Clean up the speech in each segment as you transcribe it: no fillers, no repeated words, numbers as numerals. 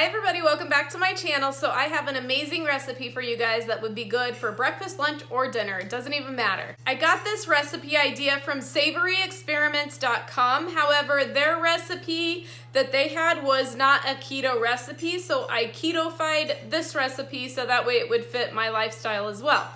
Hi everybody, welcome back to my channel. So I have an amazing recipe for you guys that would be good for breakfast, lunch, or dinner. It doesn't even matter. I got this recipe idea from savoryexperiments.com. However, their recipe that they had was not a keto recipe, so I keto-fied this recipe so that way it would fit my lifestyle as well.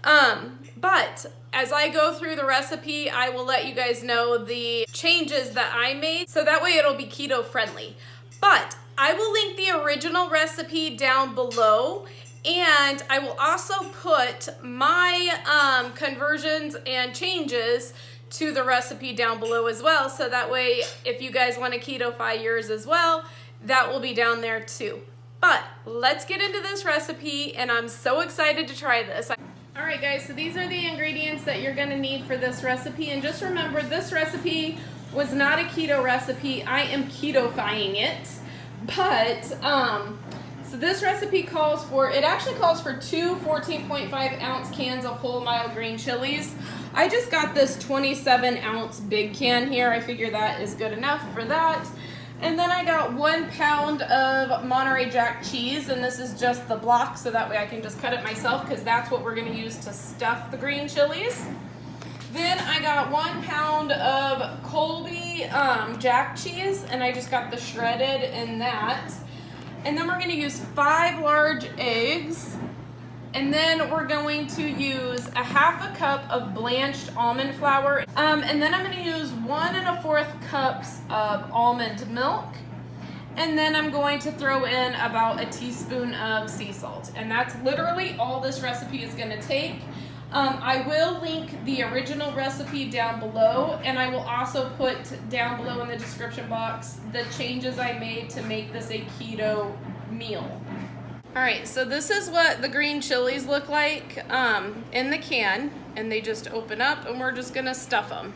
But as I go through the recipe, I will let you guys know the changes that I made so that way it'll be keto friendly. But I will link the original recipe down below, and I will also put my conversions and changes to the recipe down below as well, so that way if you guys want to keto-fy yours as well, that will be down there too. But let's get into this recipe, and I'm so excited to try this. Alright guys, so these are the ingredients that you're going to need for this recipe, and just remember this recipe was not a keto recipe. I am keto-fying it. But, so this recipe calls for, it actually calls for two 14.5 ounce cans of whole mild green chilies. I just got this 27 ounce big can here. I figure that is good enough for that. And then I got 1 pound of Monterey Jack cheese, and this is just the block, so that way I can just cut it myself because that's what we're going to use to stuff the green chilies. Then I got 1 pound of Colby Jack cheese, and I just got the shredded in that. And then we're going to use 5 large eggs. And then we're going to use a ½ cup of blanched almond flour. And then I'm going to use 1 1/4 cups of almond milk. And then I'm going to throw in about a teaspoon of sea salt. And that's literally all this recipe is going to take. I will link the original recipe down below, and I will also put down below in the description box the changes I made to make this a keto meal. Alright, so this is what the green chilies look like in the can, and they just open up, and we're just going to stuff them.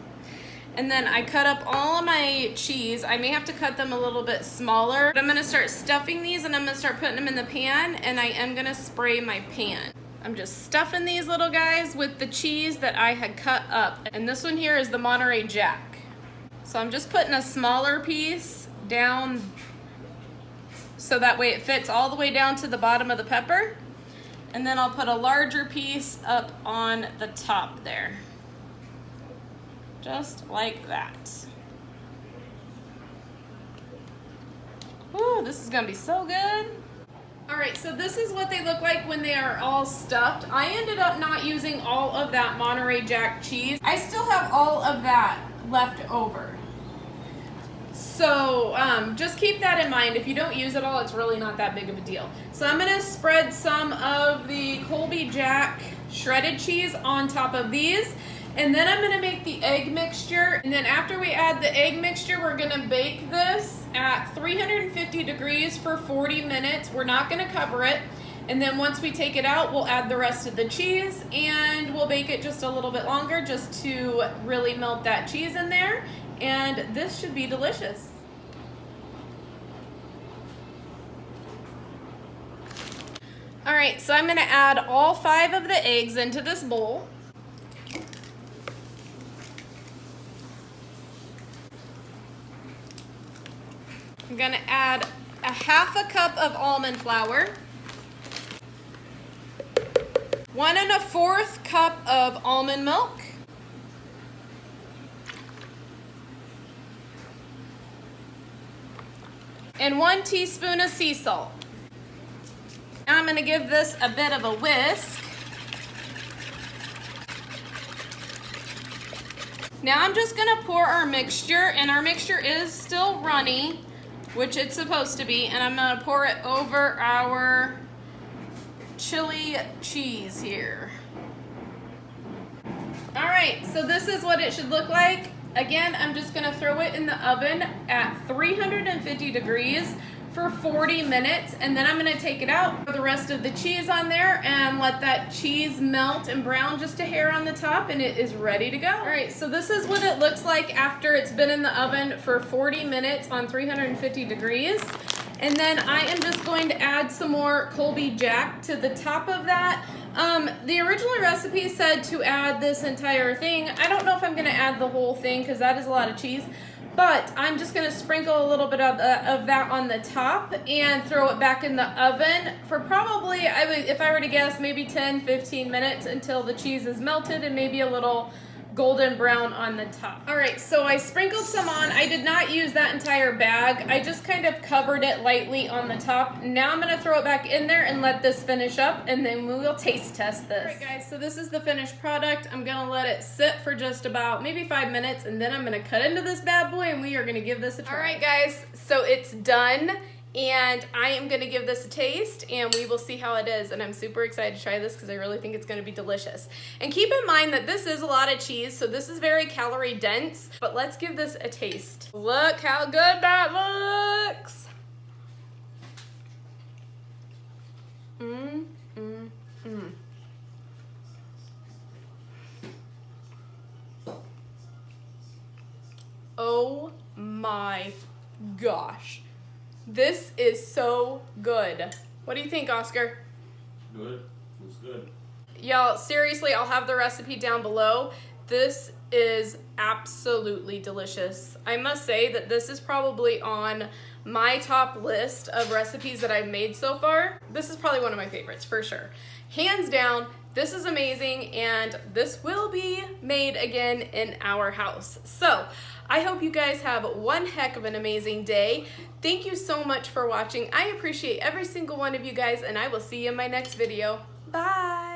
And then I cut up all of my cheese. I may have to cut them a little bit smaller. But I'm going to start stuffing these, and I'm going to start putting them in the pan, and I am going to spray my pan. I'm just stuffing these little guys with the cheese that I had cut up. And this one here is the Monterey Jack. So I'm just putting a smaller piece down so that way it fits all the way down to the bottom of the pepper. And then I'll put a larger piece up on the top there. Just like that. Ooh, this is gonna be so good. Alright, so this is what they look like when they are all stuffed. I ended up not using all of that Monterey Jack cheese. I still have all of that left over. So just keep that in mind. If you don't use it all, it's really not that big of a deal. So I'm going to spread some of the Colby Jack shredded cheese on top of these. And then I'm going to make the egg mixture. And then after we add the egg mixture, we're going to bake this at 350 degrees for 40 minutes. We're not going to cover it. And then once we take it out, we'll add the rest of the cheese, and we'll bake it just a little bit longer just to really melt that cheese in there. And this should be delicious. All right, so I'm going to add all 5 of the eggs into this bowl. I'm going to add a ½ cup of almond flour, 1 1/4 cup of almond milk, and 1 teaspoon of sea salt. Now I'm going to give this a bit of a whisk. Now I'm just going to pour our mixture, and our mixture is still runny, which it's supposed to be, and I'm going to pour it over our chili cheese here. Alright, so this is what it should look like. Again, I'm just going to throw it in the oven at 350 degrees for 40 minutes, and then I'm going to take it out, put the rest of the cheese on there, and let that cheese melt and brown just a hair on the top, and it is ready to go. Alright, so this is what it looks like after it's been in the oven for 40 minutes on 350 degrees. And then I am just going to add some more Colby Jack to the top of that. The original recipe said to add this entire thing. I don't know if I'm going to add the whole thing because that is a lot of cheese. But I'm just gonna sprinkle a little bit of that on the top and throw it back in the oven for probably, if I were to guess, maybe 10-15 minutes until the cheese is melted and maybe a little golden brown on the top. All right, so I sprinkled some on. I did not use that entire bag. I just kind of covered it lightly on the top. Now I'm gonna throw it back in there and let this finish up, and then we will taste test this. All right, guys, so this is the finished product. I'm gonna let it sit for just about maybe 5 minutes, and then I'm gonna cut into this bad boy, and we are gonna give this a try. All right, guys, so it's done. And I am gonna give this a taste and we will see how it is. And I'm super excited to try this because I really think it's gonna be delicious. And keep in mind that this is a lot of cheese, so this is very calorie dense, but let's give this a taste. Look how good that looks. Oh my gosh. This is so good. What do you think, Oscar? Good. It's good. Y'all, seriously, I'll have the recipe down below. This is absolutely delicious. I must say that this is probably on my top list of recipes that I've made so far. This is probably one of my favorites, for sure. Hands down, this is amazing, and this will be made again in our house. So, I hope you guys have one heck of an amazing day. Thank you so much for watching. I appreciate every single one of you guys, and I will see you in my next video. Bye!